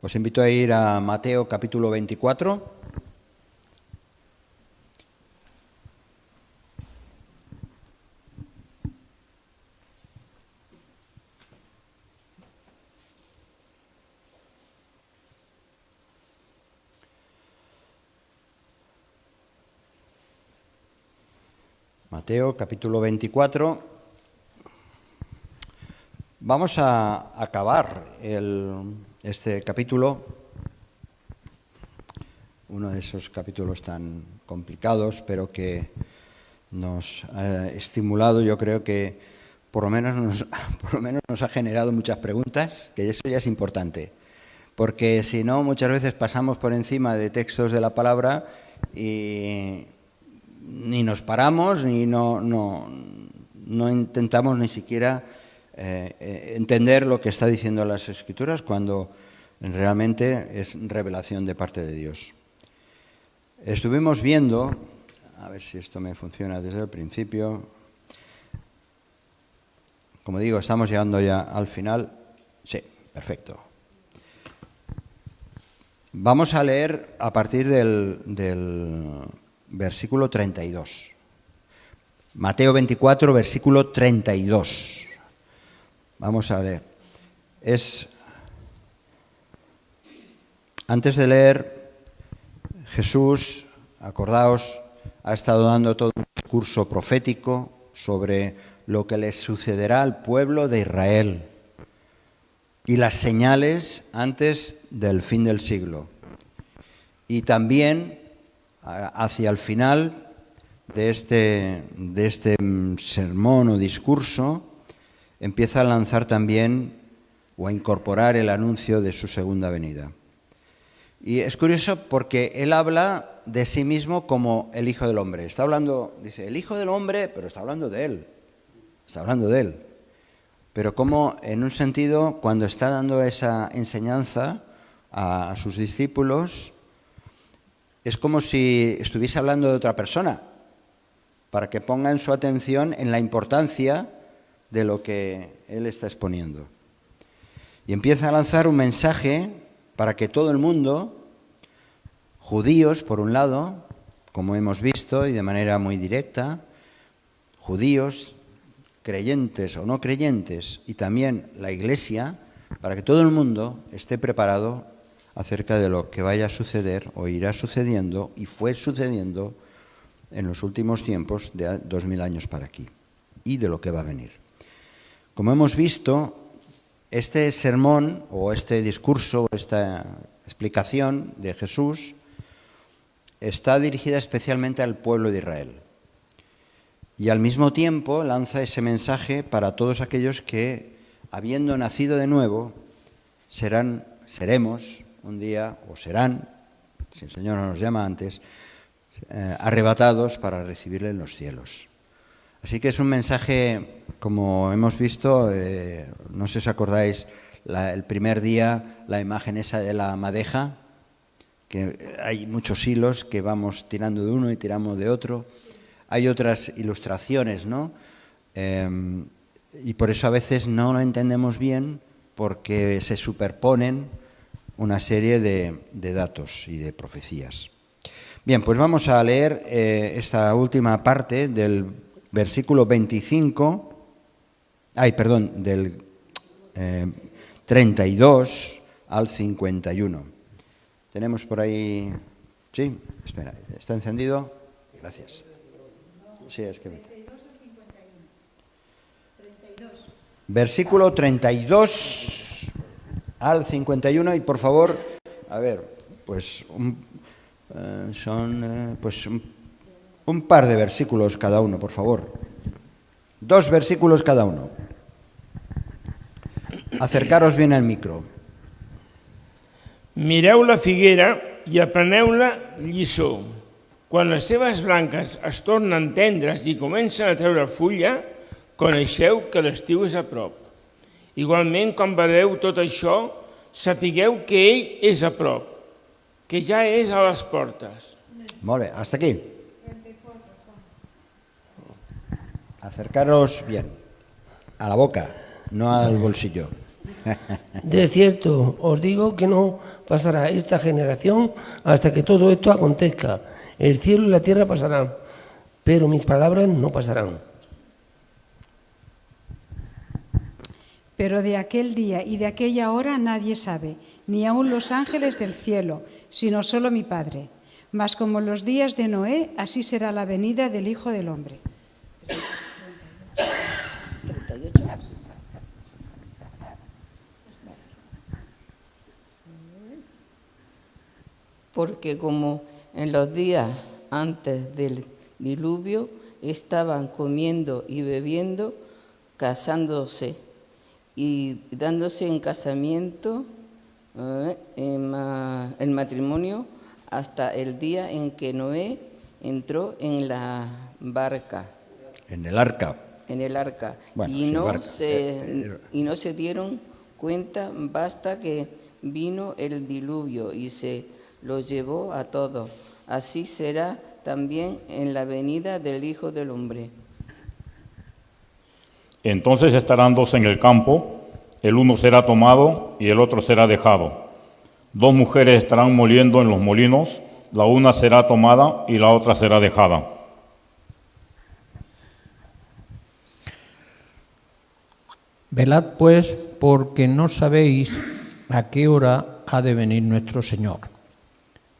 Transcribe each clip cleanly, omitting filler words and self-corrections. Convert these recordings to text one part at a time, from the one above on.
Os invito a ir a Mateo capítulo 24. Mateo capítulo 24. Vamos a acabar este capítulo, uno de esos capítulos tan complicados, pero que nos ha estimulado, yo creo que por lo menos nos ha generado muchas preguntas, que eso ya es importante, porque si no, muchas veces pasamos por encima de textos de la palabra y ni nos paramos, ni no intentamos ni siquiera entender lo que está diciendo las Escrituras cuando realmente es revelación de parte de Dios. Estuvimos viendo, a ver si esto me funciona desde el principio. Como digo, estamos llegando ya al final. Sí, perfecto. Vamos a leer a partir del versículo 32. Mateo 24, versículo 32. Vamos a leer. Antes de leer, Jesús, acordaos, ha estado dando todo un discurso profético sobre lo que les sucederá al pueblo de Israel y las señales antes del fin del siglo. Y también, hacia el final de este sermón o discurso, empieza a lanzar también o a incorporar el anuncio de su segunda venida. Y es curioso porque él habla de sí mismo como el Hijo del Hombre. Está hablando, dice, el Hijo del Hombre, pero está hablando de él. Está hablando de él. Pero como en un sentido, cuando está dando esa enseñanza a sus discípulos, es como si estuviese hablando de otra persona, para que pongan su atención en la importancia de lo que él está exponiendo. Y empieza a lanzar un mensaje para que todo el mundo, judíos por un lado, como hemos visto y de manera muy directa, judíos, creyentes o no creyentes, y también la Iglesia, para que todo el mundo esté preparado acerca de lo que vaya a suceder o irá sucediendo y fue sucediendo en los últimos tiempos de 2000 años para aquí y de lo que va a venir. Como hemos visto, este sermón o este discurso, esta explicación de Jesús está dirigida especialmente al pueblo de Israel y al mismo tiempo lanza ese mensaje para todos aquellos que, habiendo nacido de nuevo, seremos un día, o serán, si el Señor no nos llama antes, arrebatados para recibirle en los cielos. Así que es un mensaje, como hemos visto, no sé si os acordáis, el primer día, la imagen esa de la madeja, que hay muchos hilos que vamos tirando de uno y tiramos de otro. Hay otras ilustraciones, ¿no? Y por eso a veces no lo entendemos bien, porque se superponen una serie de datos y de profecías. Bien, pues vamos a leer esta última parte del versículo 25, del 32 al 51. Tenemos por ahí... Sí, espera, ¿está encendido? Gracias. Sí, es que... 32 al 51. 32. Versículo 32 al 51 y por favor, a ver, pues son un par de versículos cada uno, por favor. 2 versículos cada uno. Acercaros bien al micro. Mireu la figuera i apreneu-la lliçó. Quan les seves branques es tornen tendres i comencen a treure fulla, coneixeu que l'estiu és a prop. Igualment, quan veureu tot això, sapigueu que ell és a prop, que ja és a les portes. Molt bé, hasta aquí. Acercaros bien, a la boca, no al bolsillo. De cierto, os digo que no pasará esta generación hasta que todo esto acontezca. El cielo y la tierra pasarán, pero mis palabras no pasarán. Pero de aquel día y de aquella hora nadie sabe, ni aun los ángeles del cielo, sino solo mi Padre. Mas como en los días de Noé, así será la venida del Hijo del Hombre. Porque como en los días antes del diluvio estaban comiendo y bebiendo, casándose y dándose en casamiento, en matrimonio, hasta el día en que Noé entró en la barca. En el arca. En el arca. Bueno, y, sí, no barca. y no se dieron cuenta basta que vino el diluvio y se los llevó a todos. Así será también en la venida del Hijo del Hombre. Entonces estarán dos en el campo, el uno será tomado y el otro será dejado. Dos mujeres estarán moliendo en los molinos, la una será tomada y la otra será dejada. Velad pues, porque no sabéis a qué hora ha de venir nuestro Señor.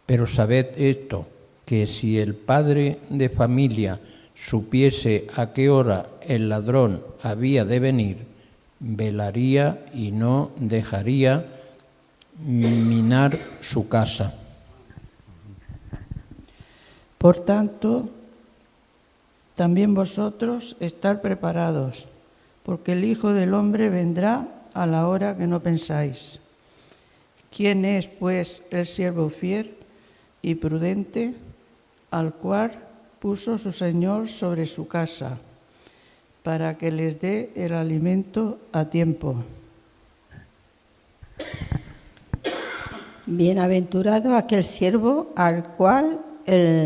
Pero sabed esto, que si el padre de familia supiese a qué hora el ladrón había de venir, velaría y no dejaría minar su casa. Por tanto, también vosotros estad preparados, porque el Hijo del Hombre vendrá a la hora que no pensáis. ¿Quién es, pues, el siervo fiel y prudente, al cual puso su Señor sobre su casa, para que les dé el alimento a tiempo? Bienaventurado aquel siervo al cual,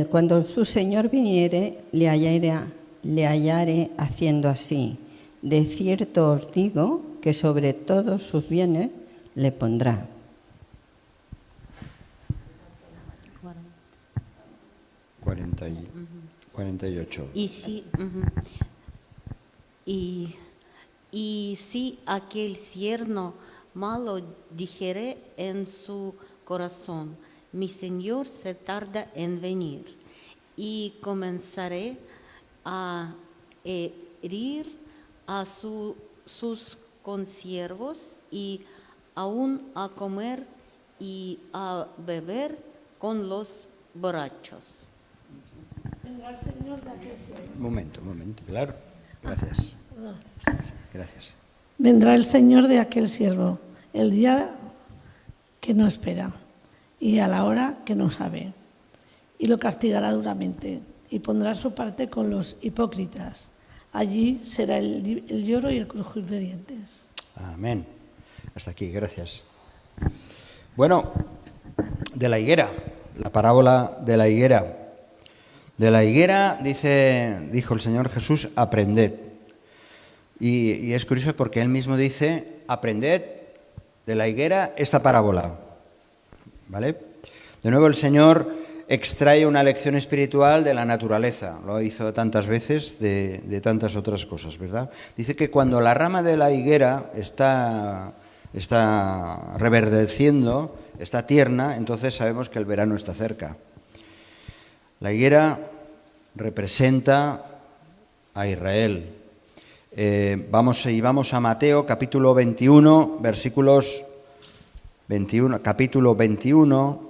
cuando su Señor viniere, le hallare haciendo así. De cierto os digo que sobre todos sus bienes le pondrá. Cuarenta y 48. Y si aquel siervo malo dijere en su corazón, mi Señor se tarda en venir, y comenzaré a herir a sus consiervos y aún a comer y a beber con los borrachos. Un momento, claro. Gracias. Gracias. Vendrá el Señor de aquel siervo, el día que no espera y a la hora que no sabe, y lo castigará duramente y pondrá su parte con los hipócritas. Allí será el lloro y el crujir de dientes. Amén. Hasta aquí, gracias. Bueno, de la higuera, la parábola de la higuera. De la higuera dijo el Señor Jesús, aprended. Y es curioso porque Él mismo dice, aprended de la higuera esta parábola. ¿Vale? De nuevo el Señor extrae una lección espiritual de la naturaleza. Lo hizo tantas veces de tantas otras cosas, ¿verdad? Dice que cuando la rama de la higuera está reverdeciendo, está tierna, entonces sabemos que el verano está cerca. La higuera representa a Israel. Vamos a Mateo capítulo 21, versículos 21, capítulo 21,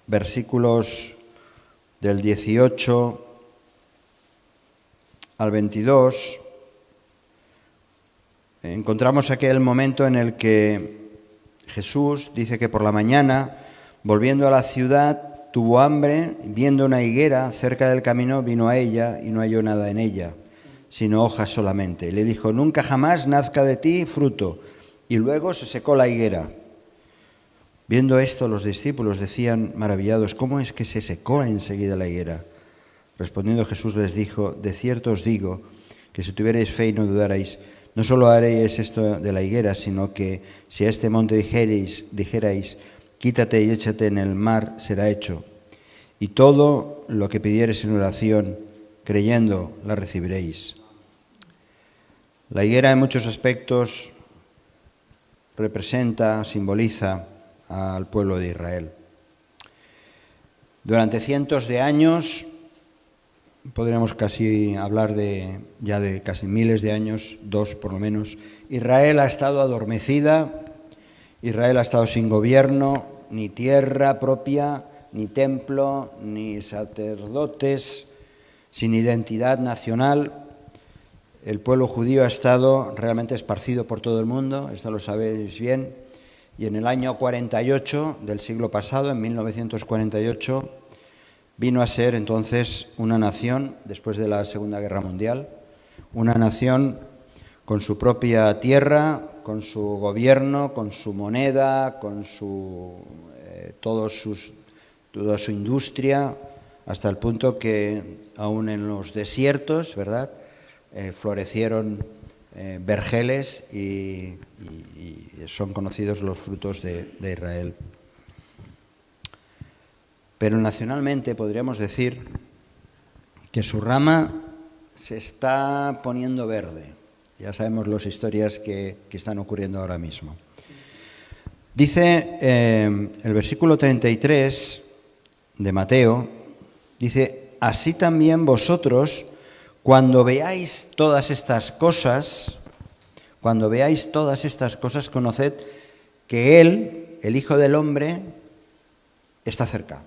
versículos del 18 al 22. Encontramos aquel momento en el que Jesús dice que por la mañana, volviendo a la ciudad, tuvo hambre, viendo una higuera cerca del camino, vino a ella y no halló nada en ella, sino hojas solamente. Y le dijo, nunca jamás nazca de ti fruto. Y luego se secó la higuera. Viendo esto, los discípulos decían maravillados, ¿cómo es que se secó enseguida la higuera? Respondiendo Jesús les dijo, de cierto os digo, que si tuvierais fe y no dudarais, No solo haréis esto de la higuera, sino que si a este monte dijerais, quítate y échate en el mar, será hecho. Y todo lo que pidiereis en oración, creyendo, la recibiréis. La higuera en muchos aspectos representa, simboliza al pueblo de Israel. Durante cientos de años, podríamos casi hablar de casi miles de años, 2 por lo menos, Israel ha estado adormecida, Israel ha estado sin gobierno, ni tierra propia, ni templo, ni sacerdotes, sin identidad nacional. El pueblo judío ha estado realmente esparcido por todo el mundo, esto lo sabéis bien, y en el año 48 del siglo pasado, en 1948, vino a ser entonces una nación, después de la Segunda Guerra Mundial, una nación con su propia tierra, con su gobierno, con su moneda, con toda su industria, hasta el punto que aún en los desiertos, ¿verdad?, florecieron vergeles y son conocidos los frutos de Israel. Pero nacionalmente podríamos decir que su rama se está poniendo verde. Ya sabemos las historias que están ocurriendo ahora mismo. Dice el versículo 33 de Mateo, dice, así también vosotros, cuando veáis todas estas cosas, conoced que Él, el Hijo del Hombre, está cerca.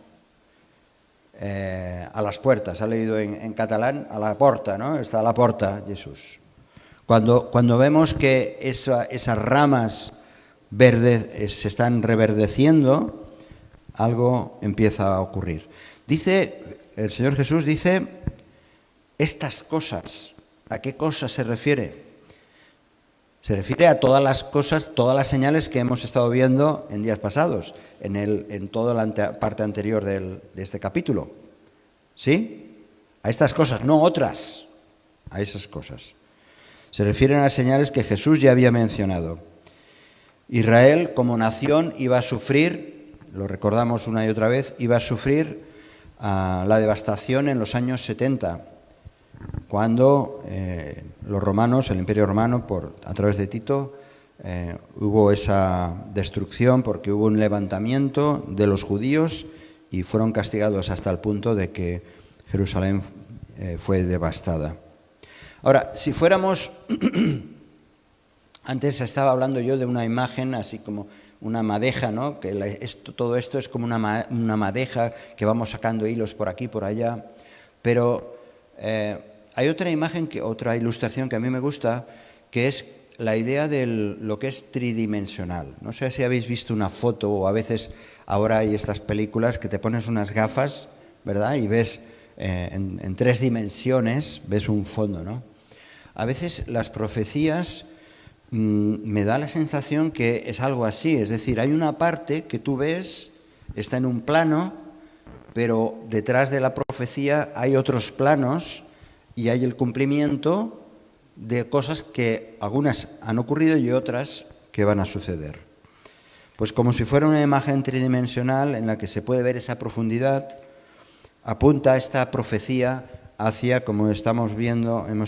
A las puertas, ha leído en catalán, a la porta, ¿no? Está a la porta Jesús. Cuando vemos que esas ramas verdes se están reverdeciendo, algo empieza a ocurrir. Dice, el Señor Jesús dice, estas cosas, ¿a qué cosas se refiere? Se refiere a todas las cosas, todas las señales que hemos estado viendo en días pasados, en toda la parte anterior de este capítulo. ¿Sí? A estas cosas, no otras, a esas cosas. Se refieren a las señales que Jesús ya había mencionado. Israel, como nación, iba a sufrir, lo recordamos una y otra vez, iba a sufrir la devastación en los años 70, cuando los romanos, el Imperio Romano, a través de Tito, hubo esa destrucción porque hubo un levantamiento de los judíos y fueron castigados hasta el punto de que Jerusalén fue devastada. Ahora, si fuéramos, antes estaba hablando yo de una imagen así como una madeja, ¿no? Que todo esto es como una madeja que vamos sacando hilos por aquí, por allá, pero hay otra imagen, otra ilustración que a mí me gusta, que es la idea de lo que es tridimensional. No sé si habéis visto una foto o a veces ahora hay estas películas que te pones unas gafas, ¿verdad? Y ves en 3 dimensiones, ves un fondo, ¿no? A veces las profecías me da la sensación que es algo así, es decir, hay una parte que tú ves, está en un plano, pero detrás de la profecía hay otros planos y hay el cumplimiento de cosas que algunas han ocurrido y otras que van a suceder. Pues como si fuera una imagen tridimensional en la que se puede ver esa profundidad, apunta esta profecía hacia, como hemos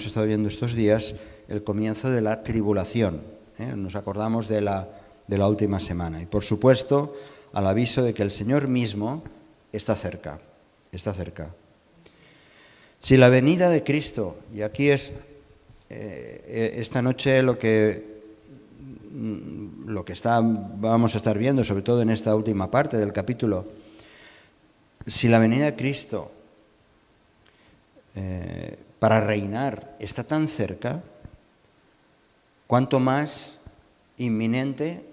estado viendo estos días, el comienzo de la tribulación. Nos acordamos de la última semana. Y por supuesto, al aviso de que el Señor mismo está cerca. Si la venida de Cristo, y aquí es esta noche lo que vamos a estar viendo, sobre todo en esta última parte del capítulo, si la venida de Cristo para reinar está tan cerca, cuánto más inminente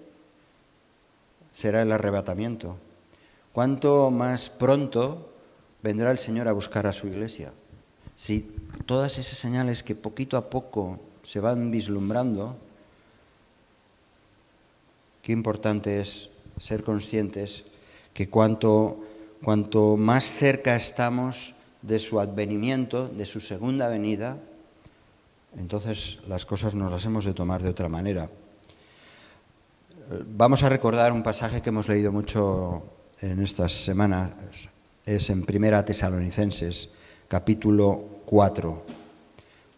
será el arrebatamiento, cuánto más pronto vendrá el Señor a buscar a su iglesia. Si todas esas señales que poquito a poco se van vislumbrando, qué importante es ser conscientes que cuanto más cerca estamos de su advenimiento, de su segunda venida, entonces las cosas nos las hemos de tomar de otra manera. Vamos a recordar un pasaje que hemos leído mucho en estas semanas, es en Primera Tesalonicenses, capítulo 4.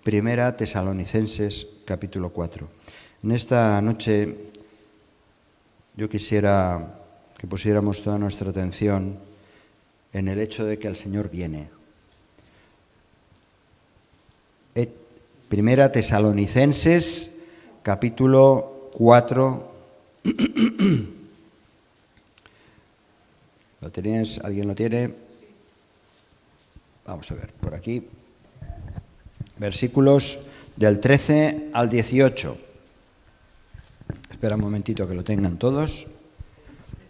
Primera Tesalonicenses, capítulo 4. En esta noche yo quisiera que pusiéramos toda nuestra atención en el hecho de que el Señor viene. Primera Tesalonicenses, capítulo 4. ¿Lo tenéis? ¿Alguien lo tiene? Vamos a ver, por aquí. Versículos del 13 al 18. Espera un momentito que lo tengan todos.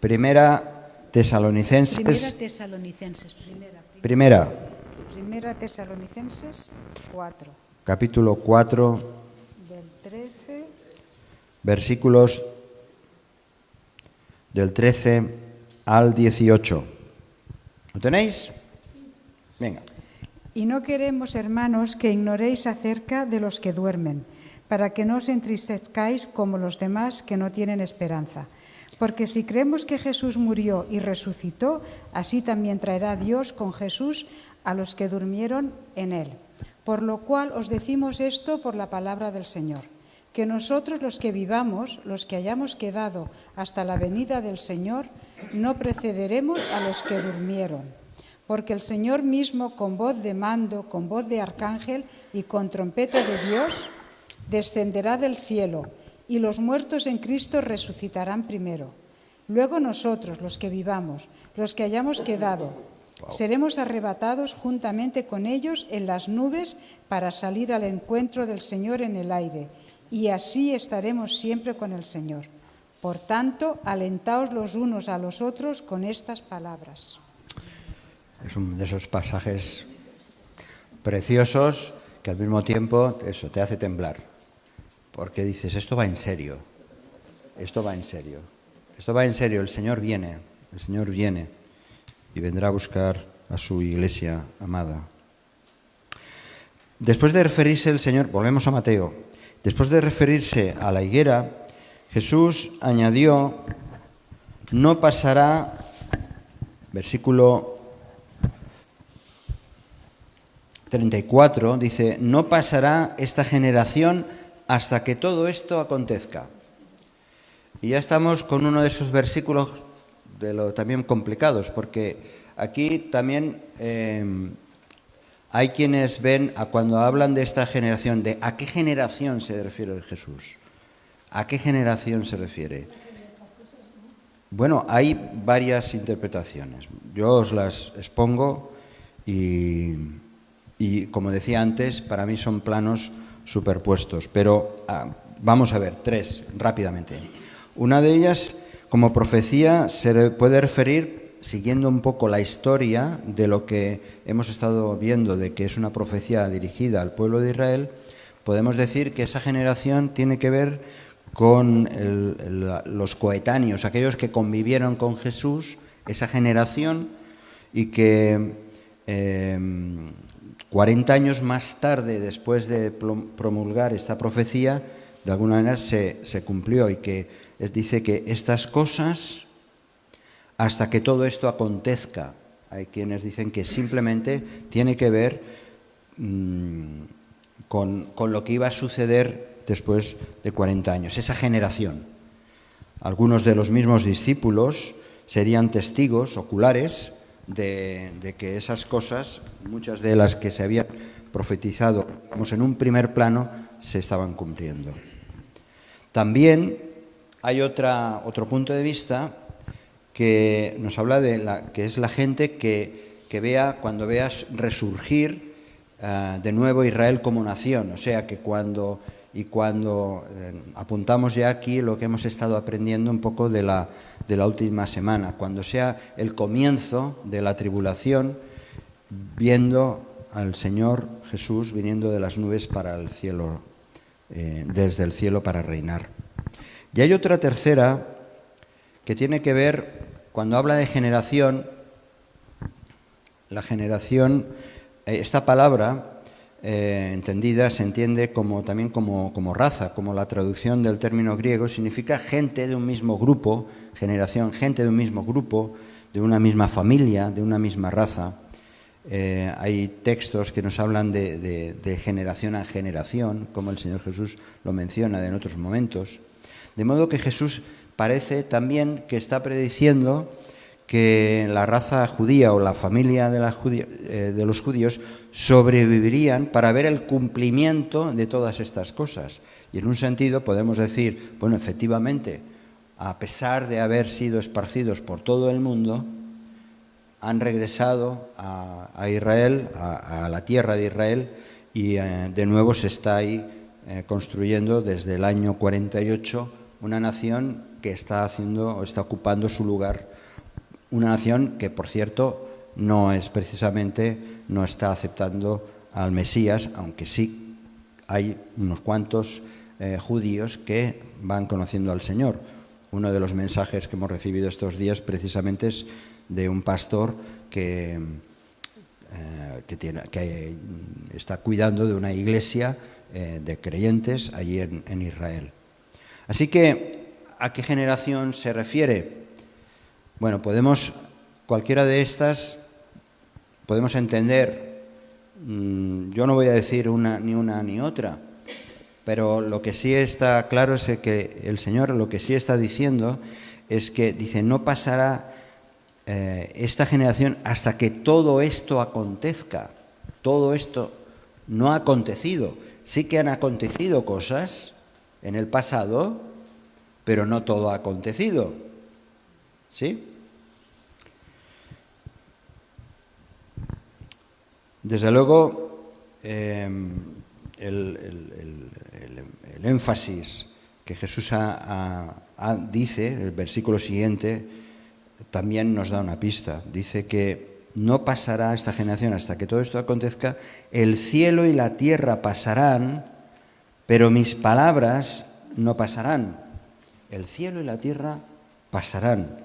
Primera Tesalonicenses. Primera Tesalonicenses 4. Capítulo 4. Del 13. Versículos del 13 al 18. ¿Lo tenéis? Venga. Y no queremos, hermanos, que ignoréis acerca de los que duermen, para que no os entristezcáis como los demás que no tienen esperanza. Porque si creemos que Jesús murió y resucitó, así también traerá Dios con Jesús a los que durmieron en él. Por lo cual os decimos esto por la palabra del Señor, que nosotros los que vivamos, los que hayamos quedado hasta la venida del Señor, no precederemos a los que durmieron. Porque el Señor mismo, con voz de mando, con voz de arcángel y con trompeta de Dios, descenderá del cielo, y los muertos en Cristo resucitarán primero. Luego nosotros, los que vivamos, los que hayamos quedado, seremos arrebatados juntamente con ellos en las nubes para salir al encuentro del Señor en el aire, y así estaremos siempre con el Señor. Por tanto, alentaos los unos a los otros con estas palabras. Es uno de esos pasajes preciosos que al mismo tiempo eso te hace temblar, porque dices, esto va en serio, esto va en serio, esto va en serio, el Señor viene y vendrá a buscar a su iglesia amada. Después de referirse el Señor, volvemos a Mateo, después de referirse a la higuera, Jesús añadió, no pasará, versículo 34, dice, no pasará esta generación hasta que todo esto acontezca. Y ya estamos con uno de esos versículos de lo también complicados, porque aquí también hay quienes ven, cuando hablan de esta generación, de a qué generación se refiere Jesús. ¿A qué generación se refiere? Bueno, hay varias interpretaciones. Yo os las expongo y como decía antes, para mí son planos superpuestos. Pero vamos a ver, tres, rápidamente. Una de ellas, como profecía, se puede referir, siguiendo un poco la historia de lo que hemos estado viendo, de que es una profecía dirigida al pueblo de Israel, podemos decir que esa generación tiene que ver con los coetáneos, aquellos que convivieron con Jesús, esa generación, y que 40 años más tarde, después de promulgar esta profecía, de alguna manera se cumplió, y que dice que estas cosas, hasta que todo esto acontezca, hay quienes dicen que simplemente tiene que ver con lo que iba a suceder después de 40 años, esa generación. Algunos de los mismos discípulos serían testigos oculares de que esas cosas, muchas de las que se habían profetizado, como en un primer plano, se estaban cumpliendo. También hay otro punto de vista que nos habla que es la gente que vea, cuando veas resurgir de nuevo Israel como nación, o sea que cuando apuntamos ya aquí lo que hemos estado aprendiendo un poco de la última semana, cuando sea el comienzo de la tribulación, viendo al Señor Jesús viniendo de las nubes para el cielo, desde el cielo para reinar. Y hay otra tercera que tiene que ver, cuando habla de generación, la generación, esta palabra entendida, se entiende también como raza, como la traducción del término griego, significa gente de un mismo grupo, generación, gente de un mismo grupo, de una misma familia, de una misma raza. Hay textos que nos hablan de generación a generación, como el Señor Jesús lo menciona en otros momentos. De modo que Jesús parece también que está prediciendo que la raza judía o la familia de los judíos sobrevivirían para ver el cumplimiento de todas estas cosas. Y en un sentido podemos decir, bueno, efectivamente, a pesar de haber sido esparcidos por todo el mundo, han regresado a Israel, a la tierra de Israel, y de nuevo se está ahí construyendo desde el año 48 una nación que está ocupando su lugar. Una nación que, por cierto, no está aceptando al Mesías, aunque sí hay unos cuantos judíos que van conociendo al Señor. Uno de los mensajes que hemos recibido estos días precisamente es de un pastor que está cuidando de una iglesia de creyentes allí en Israel. Así que, ¿a qué generación se refiere? Bueno, cualquiera de estas, podemos entender, yo no voy a decir una ni otra, pero lo que sí está claro es que el Señor lo que sí está diciendo es que, dice, no pasará esta generación hasta que todo esto acontezca. Todo esto no ha acontecido. Sí que han acontecido cosas en el pasado, pero no todo ha acontecido. ¿Sí? Desde luego, el énfasis que Jesús dice, el versículo siguiente, también nos da una pista. Dice que no pasará esta generación hasta que todo esto acontezca. El cielo y la tierra pasarán, pero mis palabras no pasarán. El cielo y la tierra pasarán.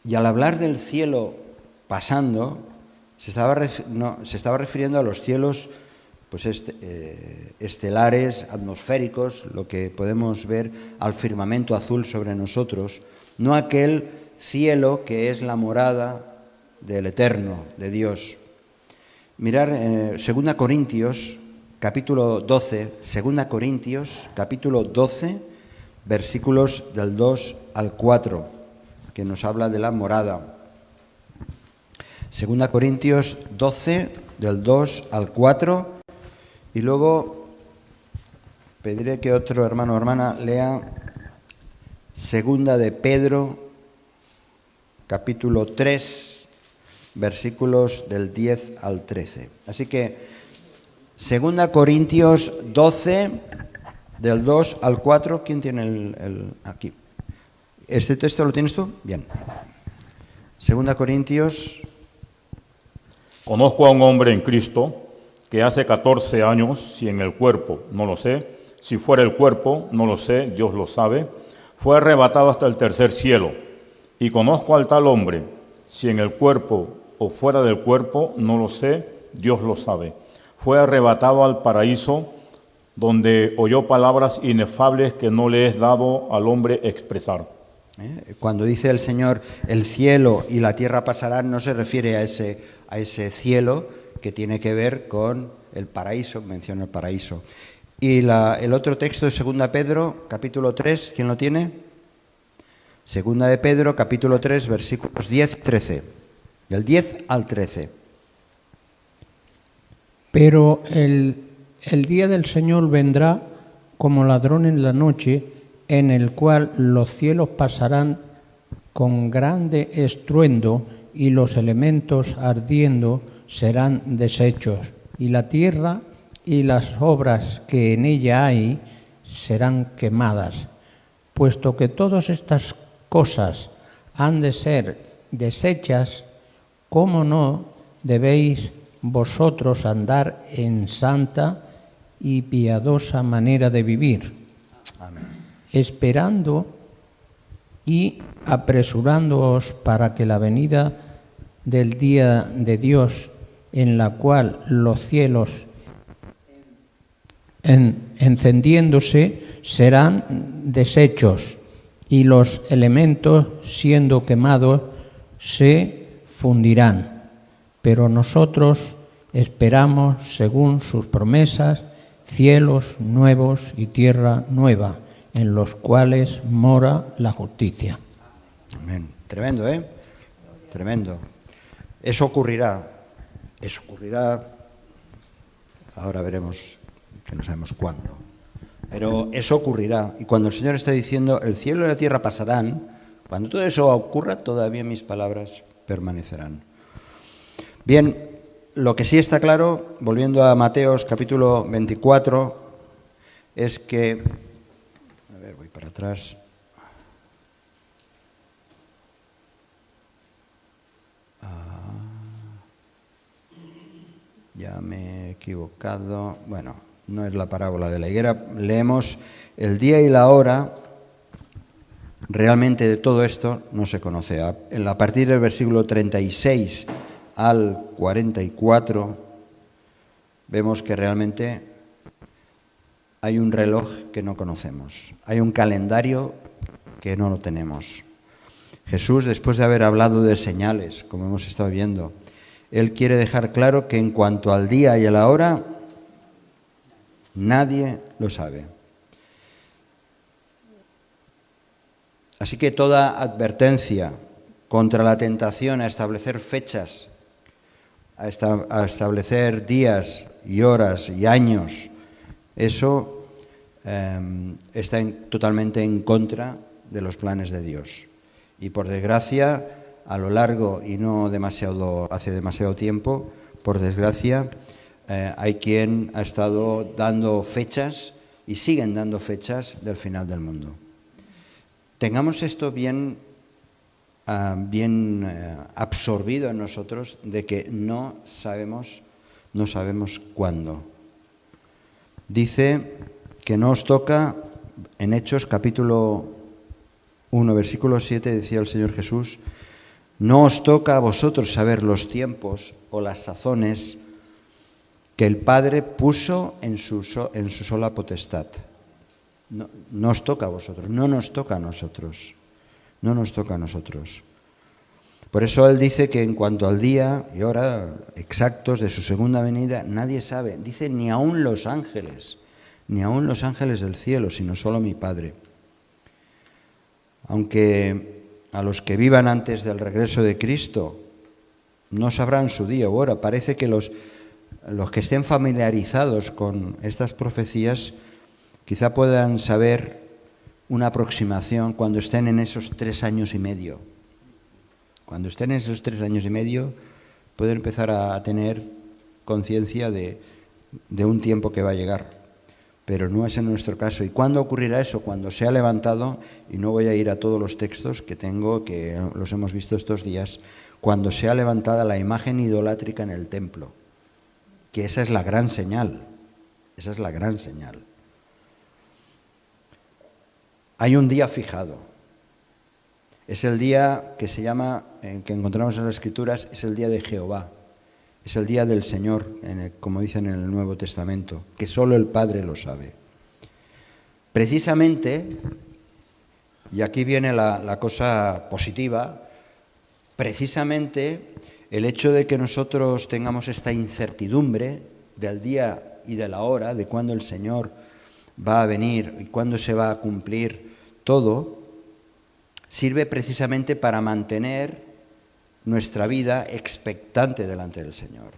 Y al hablar del cielo pasando, se estaba refiriendo a los cielos pues estelares, atmosféricos, lo que podemos ver al firmamento azul sobre nosotros, no aquel cielo que es la morada del Eterno, de Dios. Mirar 2 Corintios, capítulo 12, 2 Corintios, capítulo 12, versículos del 2 al 4, que nos habla de la morada. 2 Corintios 12, del 2 al 4, y luego pediré que otro hermano o hermana lea 2 de Pedro, capítulo 3, versículos del 10 al 13. Así que 2 Corintios 12, del 2 al 4, ¿quién tiene aquí? ¿Este texto lo tienes tú? Bien. 2 Corintios. Conozco a un hombre en Cristo que hace 14 años, si en el cuerpo, no lo sé, si fuera el cuerpo, no lo sé, Dios lo sabe, fue arrebatado hasta el tercer cielo. Y conozco al tal hombre, si en el cuerpo o fuera del cuerpo, no lo sé, Dios lo sabe. Fue arrebatado al paraíso, donde oyó palabras inefables que no le es dado al hombre expresar. Cuando dice el Señor, el cielo y la tierra pasarán, no se refiere a ese cielo que tiene que ver con el paraíso, menciona el paraíso. Y el otro texto de 2 Pedro, capítulo 3, ¿quién lo tiene? 2 de Pedro, capítulo 3, versículos 10 y 13. Del 10 al 13. Pero el día del Señor vendrá como ladrón en la noche, en el cual los cielos pasarán con grande estruendo y los elementos ardiendo serán deshechos, y la tierra y las obras que en ella hay serán quemadas. Puesto que todas estas cosas han de ser deshechas, ¿cómo no debéis vosotros andar en santa y piadosa manera de vivir? Amén. Esperando y apresurándoos para que la venida del día de Dios, en la cual los cielos encendiéndose serán deshechos y los elementos siendo quemados se fundirán. Pero nosotros esperamos, según sus promesas, cielos nuevos y tierra nueva, en los cuales mora la justicia. Amén. Tremendo, ¿eh? Tremendo. Eso ocurrirá, ahora veremos, que no sabemos cuándo, pero eso ocurrirá. Y cuando el Señor está diciendo, el cielo y la tierra pasarán, cuando todo eso ocurra, todavía mis palabras permanecerán. Bien, lo que sí está claro, volviendo a Mateos capítulo 24, es que, a ver, voy para atrás. Ya me he equivocado. Bueno, no es la parábola de la higuera. Leemos el día y la hora. Realmente de todo esto no se conoce. A partir del versículo 36 al 44 vemos que realmente hay un reloj que no conocemos. Hay un calendario que no lo tenemos. Jesús, después de haber hablado de señales, como hemos estado viendo, Él quiere dejar claro que en cuanto al día y a la hora, nadie lo sabe. Así que toda advertencia contra la tentación a establecer fechas, a establecer días y horas y años, eso está totalmente en contra de los planes de Dios. Y por desgracia, a lo largo y no hace demasiado tiempo, por desgracia, hay quien ha estado dando fechas y siguen dando fechas del final del mundo. Tengamos esto bien absorbido en nosotros, de que no sabemos cuándo. Dice que no os toca, en Hechos capítulo 1, versículo 7, decía el Señor Jesús: no os toca a vosotros saber los tiempos o las sazones que el Padre puso en su sola potestad. No os toca a vosotros, no nos toca a nosotros, no nos toca a nosotros. Por eso Él dice que en cuanto al día y hora exactos de su segunda venida, nadie sabe. Dice, ni aun los ángeles del cielo, sino solo mi Padre. Aunque a los que vivan antes del regreso de Cristo no sabrán su día u hora, parece que los que estén familiarizados con estas profecías quizá puedan saber una aproximación cuando estén en esos 3 años y medio. Cuando estén en esos 3 años y medio, pueden empezar a tener conciencia de un tiempo que va a llegar. Pero no es en nuestro caso. ¿Y cuándo ocurrirá eso? Cuando sea levantado, y no voy a ir a todos los textos que tengo, que los hemos visto estos días, cuando sea levantada la imagen idolátrica en el templo, que esa es la gran señal, esa es la gran señal. Hay un día fijado, es el día que se llama, que encontramos en las Escrituras, es el día de Jehová. Es el día del Señor, como dicen en el Nuevo Testamento, que solo el Padre lo sabe. Precisamente, y aquí viene la cosa positiva, precisamente el hecho de que nosotros tengamos esta incertidumbre del día y de la hora, de cuándo el Señor va a venir y cuándo se va a cumplir todo, sirve precisamente para mantener nuestra vida expectante delante del Señor.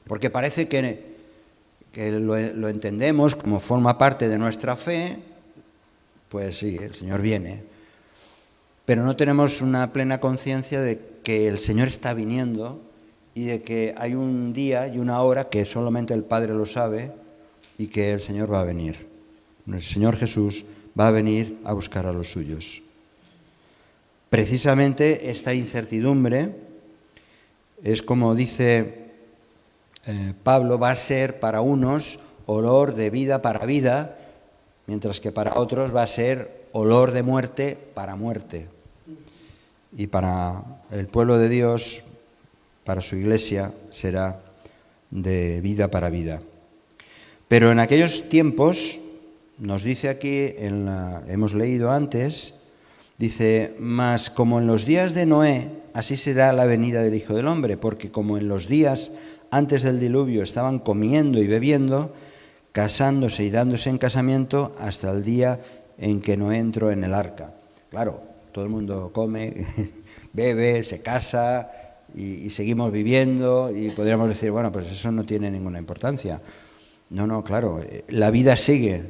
Porque parece que lo entendemos como forma parte de nuestra fe, pues sí, el Señor viene, pero no tenemos una plena conciencia de que el Señor está viniendo y de que hay un día y una hora que solamente el Padre lo sabe y que el Señor va a venir. El Señor Jesús va a venir a buscar a los suyos. Precisamente esta incertidumbre es, como dice Pablo, va a ser para unos olor de vida para vida, mientras que para otros va a ser olor de muerte para muerte. Y para el pueblo de Dios, para su iglesia será de vida para vida. Pero en aquellos tiempos, nos dice aquí, hemos leído antes, dice, mas como en los días de Noé, así será la venida del Hijo del Hombre, porque como en los días antes del diluvio estaban comiendo y bebiendo, casándose y dándose en casamiento, hasta el día en que Noé entró en el arca. Claro, todo el mundo come, bebe, se casa y seguimos viviendo, y podríamos decir, bueno, pues eso no tiene ninguna importancia. No, claro, la vida sigue,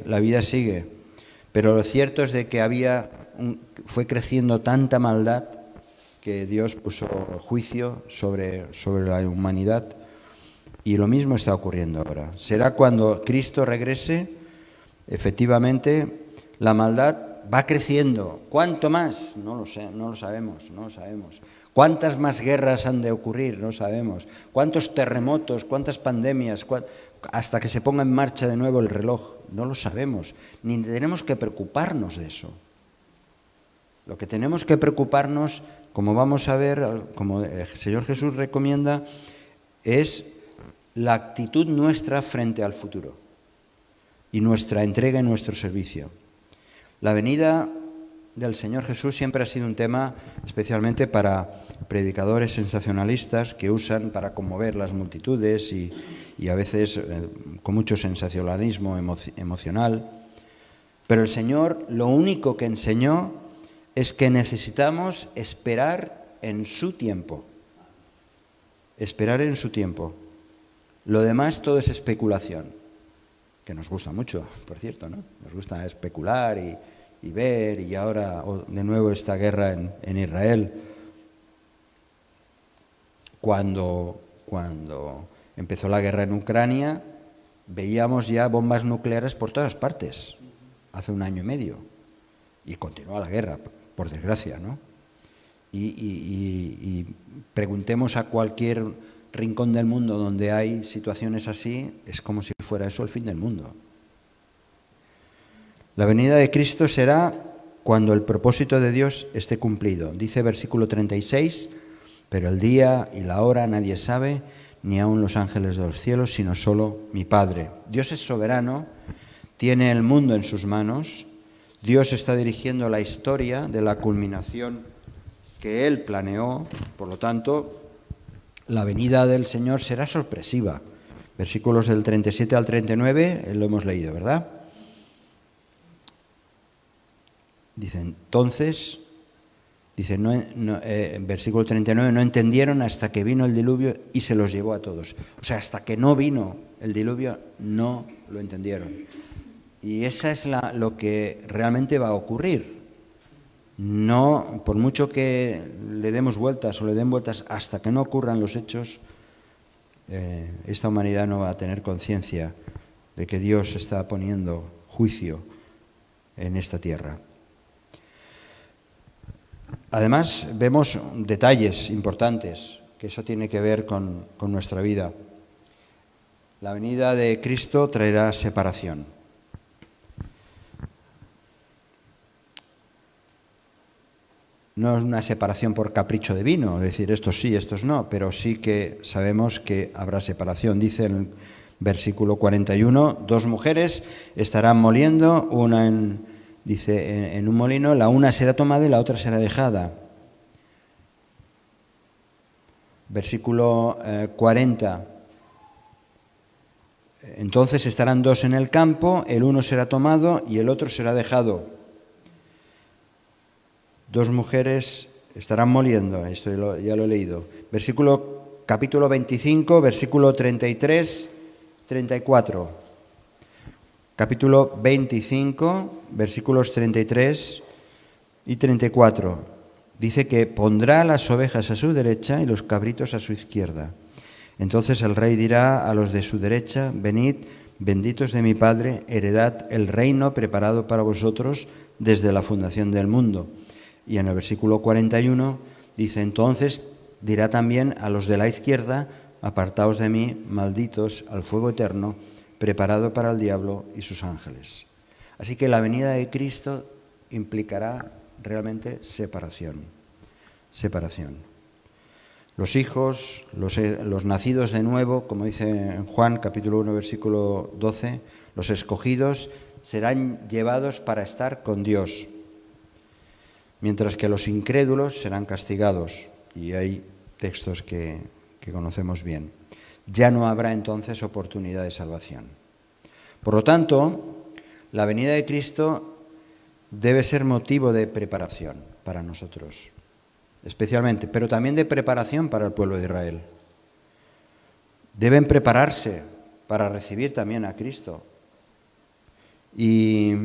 pero lo cierto es de que fue creciendo tanta maldad que Dios puso juicio sobre la humanidad, y lo mismo está ocurriendo ahora. Será cuando Cristo regrese, efectivamente, la maldad va creciendo. ¿Cuánto más? No lo sé, no lo sabemos. ¿Cuántas más guerras han de ocurrir? No sabemos. ¿Cuántos terremotos? ¿Cuántas pandemias? Hasta que se ponga en marcha de nuevo el reloj. No lo sabemos. Ni tenemos que preocuparnos de eso. Lo que tenemos que preocuparnos, como vamos a ver, como el Señor Jesús recomienda, es la actitud nuestra frente al futuro y nuestra entrega y nuestro servicio. La venida del Señor Jesús siempre ha sido un tema especialmente para predicadores sensacionalistas que usan para conmover las multitudes y a veces con mucho sensacionalismo emocional. Pero el Señor lo único que enseñó es que necesitamos esperar en su tiempo. Esperar en su tiempo. Lo demás todo es especulación, que nos gusta mucho, por cierto, ¿no? Nos gusta especular y ver, y ahora de nuevo esta guerra en Israel. Cuando empezó la guerra en Ucrania, veíamos ya bombas nucleares por todas partes, hace 1 año y medio, y continúa la guerra, por desgracia, ¿no? Y preguntemos a cualquier rincón del mundo donde hay situaciones así, es como si fuera eso el fin del mundo. La venida de Cristo será cuando el propósito de Dios esté cumplido. Dice versículo 36, pero el día y la hora nadie sabe, ni aun los ángeles de los cielos, sino solo mi Padre. Dios es soberano, tiene el mundo en sus manos, Dios está dirigiendo la historia de la culminación que Él planeó, por lo tanto, la venida del Señor será sorpresiva. Versículos del 37 al 39, lo hemos leído, ¿verdad? Dice, entonces, versículo 39, no entendieron hasta que vino el diluvio y se los llevó a todos. O sea, hasta que no vino el diluvio, no lo entendieron. Y esa es lo que realmente va a ocurrir. No, por mucho que le demos vueltas o le den vueltas, hasta que no ocurran los hechos, esta humanidad no va a tener conciencia de que Dios está poniendo juicio en esta tierra. Además, vemos detalles importantes, que eso tiene que ver con nuestra vida. La venida de Cristo traerá separación. No es una separación por capricho divino, es decir, estos sí, estos no, pero sí que sabemos que habrá separación. Dice en el versículo 41, 2 mujeres estarán moliendo, una en un molino, la una será tomada y la otra será dejada. Versículo 40, entonces estarán 2 en el campo, el uno será tomado y el otro será dejado. 2 mujeres estarán moliendo, esto ya lo he leído. Capítulo 25, versículo 33, 34. Capítulo 25, versículos 33 y 34. Dice que pondrá las ovejas a su derecha y los cabritos a su izquierda. Entonces el rey dirá a los de su derecha, venid, benditos de mi Padre, heredad el reino preparado para vosotros desde la fundación del mundo. Y en el versículo 41 dice, entonces dirá también a los de la izquierda, apartaos de mí, malditos, al fuego eterno, preparado para el diablo y sus ángeles. Así que la venida de Cristo implicará realmente separación. Los hijos, los nacidos de nuevo, como dice en Juan capítulo 1, versículo 12, los escogidos serán llevados para estar con Dios, mientras que los incrédulos serán castigados. Y hay textos que conocemos bien. Ya no habrá entonces oportunidad de salvación. Por lo tanto, la venida de Cristo debe ser motivo de preparación para nosotros, especialmente, pero también de preparación para el pueblo de Israel. Deben prepararse para recibir también a Cristo. Y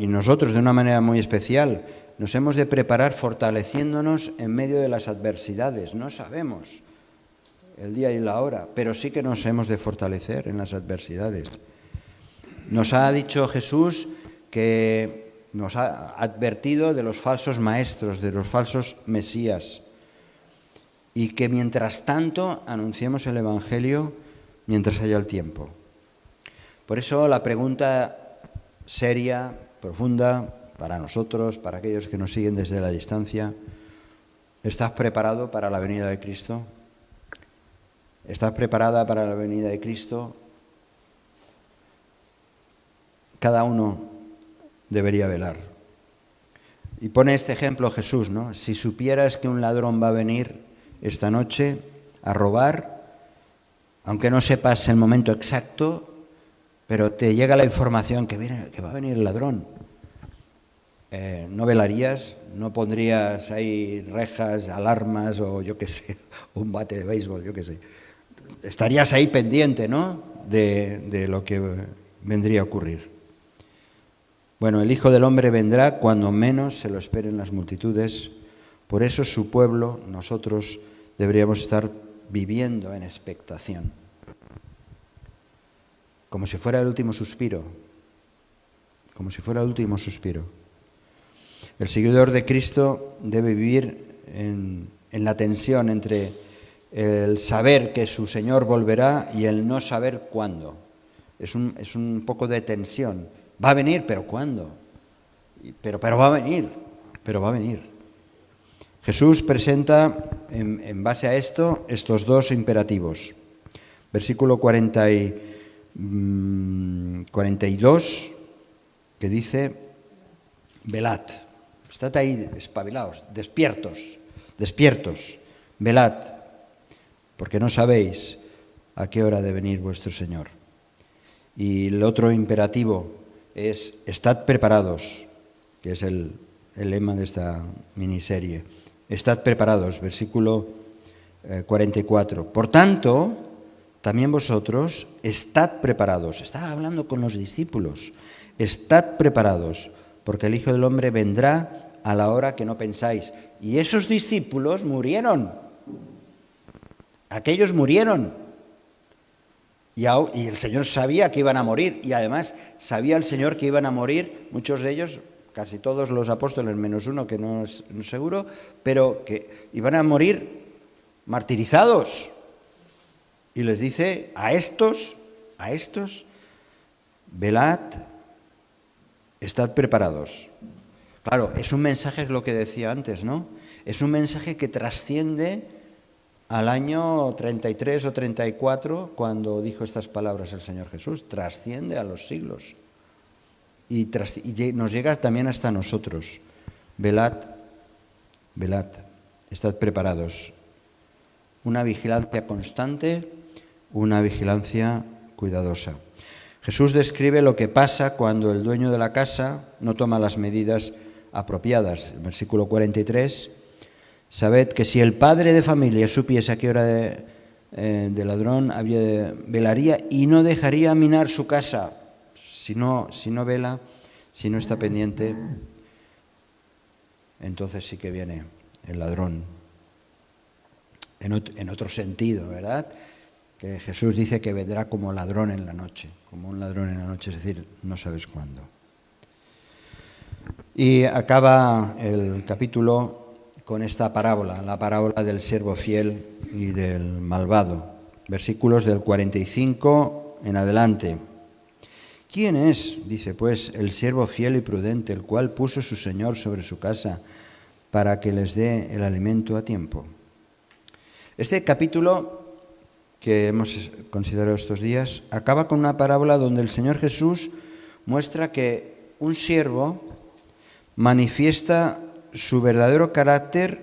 nosotros, de una manera muy especial, nos hemos de preparar fortaleciéndonos en medio de las adversidades. No sabemos el día y la hora, pero sí que nos hemos de fortalecer en las adversidades. Nos ha dicho Jesús que nos ha advertido de los falsos maestros, de los falsos mesías, y que mientras tanto anunciemos el Evangelio mientras haya el tiempo. Por eso la pregunta seria, profunda, para nosotros, para aquellos que nos siguen desde la distancia: ¿estás preparado para la venida de Cristo? ¿Estás preparada para la venida de Cristo? Cada uno debería velar. Y pone este ejemplo Jesús, ¿no? Si supieras que un ladrón va a venir esta noche a robar, aunque no sepas el momento exacto, pero te llega la información que va a venir el ladrón, ¿no velarías? ¿No pondrías ahí rejas, alarmas o yo qué sé, un bate de béisbol, yo qué sé? Estarías ahí pendiente, ¿no?, de lo que vendría a ocurrir. Bueno, el Hijo del Hombre vendrá cuando menos se lo esperen las multitudes. Por eso su pueblo, nosotros, deberíamos estar viviendo en expectación, como si fuera el último suspiro, como si fuera el último suspiro. El seguidor de Cristo debe vivir en la tensión entre el saber que su Señor volverá y el no saber cuándo. Es un poco de tensión. Va a venir, pero ¿cuándo? Pero va a venir, pero va a venir. Jesús presenta, en base a esto, estos dos imperativos. Versículo 42, que dice: velad. Estad ahí espabilados, despiertos, velad, porque no sabéis a qué hora ha de venir vuestro Señor. Y el otro imperativo es: estad preparados, que es el lema de esta miniserie. Estad preparados, versículo 44. Por tanto, también vosotros estad preparados. Está hablando con los discípulos. Estad preparados, porque el Hijo del Hombre vendrá a la hora que no pensáis. Y esos discípulos murieron. Aquellos murieron. Y el Señor sabía que iban a morir. Y además sabía el Señor que iban a morir, muchos de ellos, casi todos los apóstoles, menos uno que no es seguro, pero que iban a morir martirizados. Y les dice a estos, velad, estad preparados. Claro, es un mensaje, es lo que decía antes, ¿no? Es un mensaje que trasciende al año 33 o 34, cuando dijo estas palabras el Señor Jesús. Trasciende a los siglos. Y nos llega también hasta nosotros. Velad, estad preparados. Una vigilancia constante, una vigilancia cuidadosa. Jesús describe lo que pasa cuando el dueño de la casa no toma las medidas apropiadas. El versículo 43, sabed que si el padre de familia supiese a qué hora de ladrón velaría y no dejaría minar su casa. Si no vela, si no está pendiente, entonces sí que viene el ladrón. En otro sentido, ¿verdad? Que Jesús dice que vendrá como ladrón en la noche, como un ladrón en la noche, es decir, no sabes cuándo. Y acaba el capítulo con esta parábola, la parábola del siervo fiel y del malvado. Versículos del 45 en adelante. ¿Quién es, dice pues, el siervo fiel y prudente, el cual puso su señor sobre su casa para que les dé el alimento a tiempo? Este capítulo que hemos considerado estos días acaba con una parábola donde el Señor Jesús muestra que un siervo manifiesta su verdadero carácter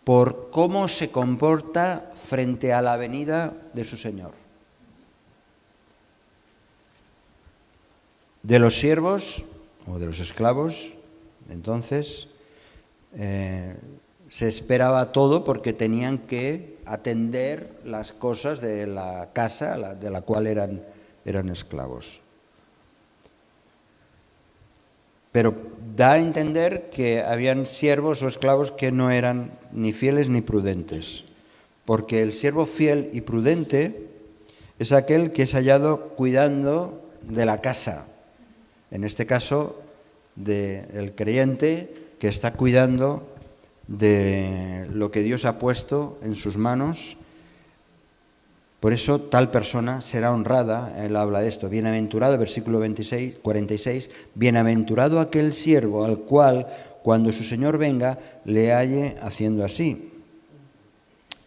por cómo se comporta frente a la venida de su Señor. De los siervos o de los esclavos, entonces, se esperaba todo porque tenían que atender las cosas de la casa de la cual eran esclavos. Pero da a entender que habían siervos o esclavos que no eran ni fieles ni prudentes, porque el siervo fiel y prudente es aquel que es hallado cuidando de la casa, en este caso del creyente que está cuidando de lo que Dios ha puesto en sus manos. Por eso tal persona será honrada. Él habla de esto. Bienaventurado, versículo 46, bienaventurado aquel siervo al cual, cuando su Señor venga, le halle haciendo así.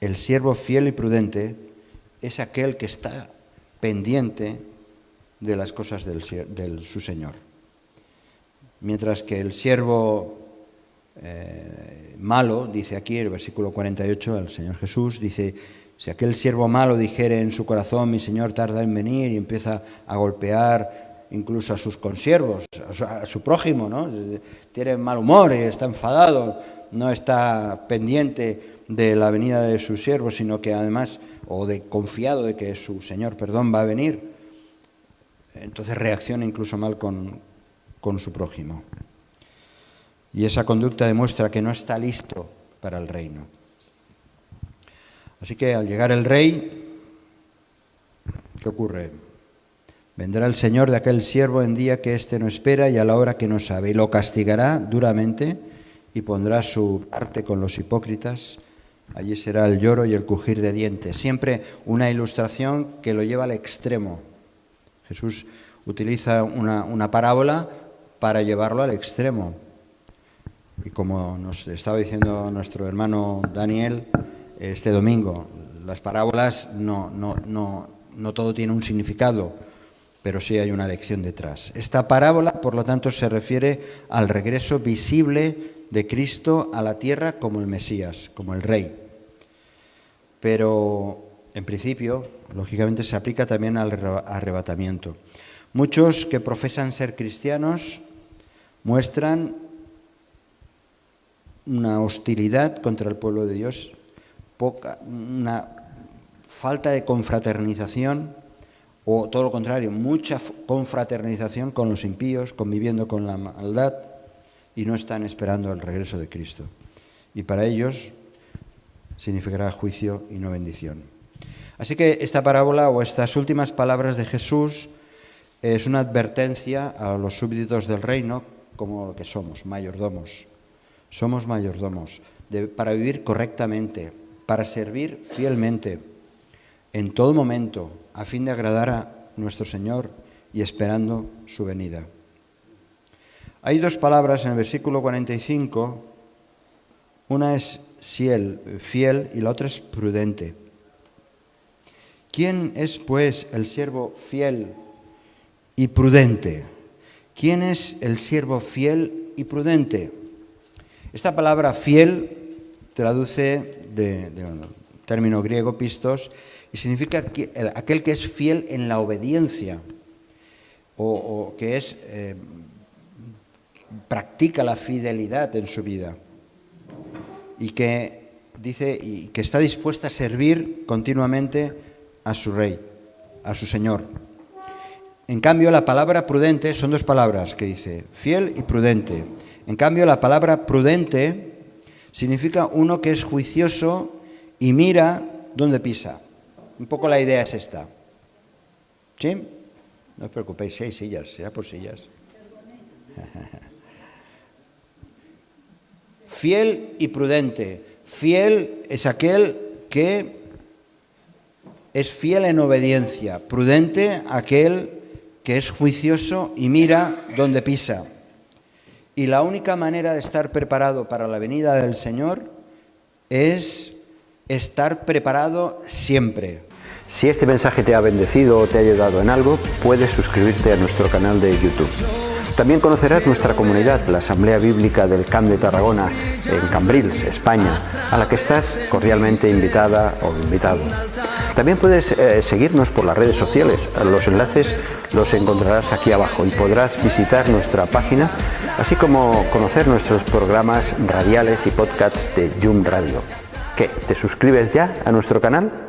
El siervo fiel y prudente es aquel que está pendiente de las cosas de su Señor. Mientras que el siervo malo, dice aquí el versículo 48, el Señor Jesús dice: si aquel siervo malo dijere en su corazón, mi Señor tarda en venir, y empieza a golpear incluso a sus consiervos, a su prójimo, ¿no? Tiene mal humor y está enfadado, no está pendiente de la venida de su siervo, sino que además, confiado de que su Señor, va a venir, entonces reacciona incluso mal con su prójimo. Y esa conducta demuestra que no está listo para el reino. Así que al llegar el rey, ¿qué ocurre? Vendrá el Señor de aquel siervo en día que éste no espera y a la hora que no sabe, y lo castigará duramente y pondrá su parte con los hipócritas. Allí será el lloro y el crujir de dientes. Siempre una ilustración que lo lleva al extremo. Jesús utiliza una parábola para llevarlo al extremo. Y como nos estaba diciendo nuestro hermano Daniel este domingo, las parábolas no todo tiene un significado, pero sí hay una lección detrás. Esta parábola, por lo tanto, se refiere al regreso visible de Cristo a la tierra como el Mesías, como el Rey. Pero, en principio, lógicamente se aplica también al arrebatamiento. Muchos que profesan ser cristianos muestran una hostilidad contra el pueblo de Dios, una falta de confraternización, o todo lo contrario, mucha confraternización con los impíos, conviviendo con la maldad, y no están esperando el regreso de Cristo. Y para ellos significará juicio y no bendición. Así que esta parábola o estas últimas palabras de Jesús es una advertencia a los súbditos del reino, como lo que somos, mayordomos. Somos mayordomos para vivir correctamente, para servir fielmente, en todo momento, a fin de agradar a nuestro Señor y esperando su venida. Hay dos palabras en el versículo 45, una es fiel y la otra es prudente. ¿Quién es, pues, el siervo fiel y prudente? ¿Quién es el siervo fiel y prudente? Esta palabra fiel traduce de término griego pistos y significa aquel que es fiel en la obediencia o que practica la fidelidad en su vida y que está dispuesta a servir continuamente a su rey, a su Señor. En cambio, la palabra prudente son dos palabras que dice fiel y prudente. En cambio, la palabra prudente significa uno que es juicioso y mira dónde pisa. Un poco la idea es esta. ¿Sí? No os preocupéis, si hay sillas, será por sillas. Fiel y prudente. Fiel es aquel que es fiel en obediencia. Prudente, aquel que es juicioso y mira dónde pisa. Y la única manera de estar preparado para la venida del Señor es estar preparado siempre. Si este mensaje te ha bendecido o te ha ayudado en algo, puedes suscribirte a nuestro canal de YouTube. También conocerás nuestra comunidad, la Asamblea Bíblica del Camp de Tarragona, en Cambrils, España, a la que estás cordialmente invitada o invitado. También puedes seguirnos por las redes sociales. Los enlaces los encontrarás aquí abajo y podrás visitar nuestra página, así como conocer nuestros programas radiales y podcasts de Yum Radio. ¿Qué? ¿Te suscribes ya a nuestro canal?